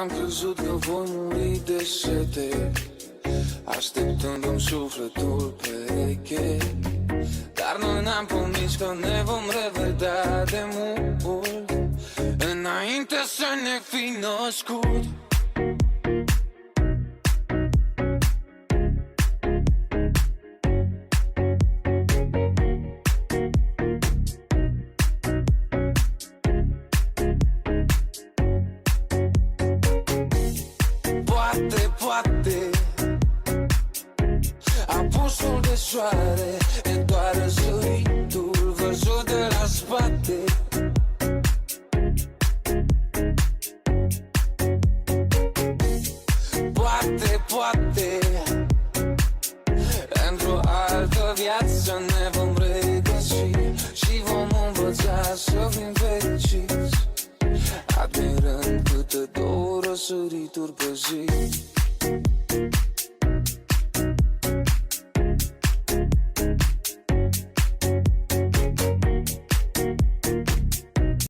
Am crezut că voi muri de sete, așteptându-mi sufletul pereche. Dar noi n-am promis că ne vom revedea de mult, înainte să ne fi născut. Poate apusul de soare e doar răsăritul văzut de la spate. Poate într-o altă viață ne vom regăsi și vom învăța să fim fericiți, admirând câte două răsărituri pe zi.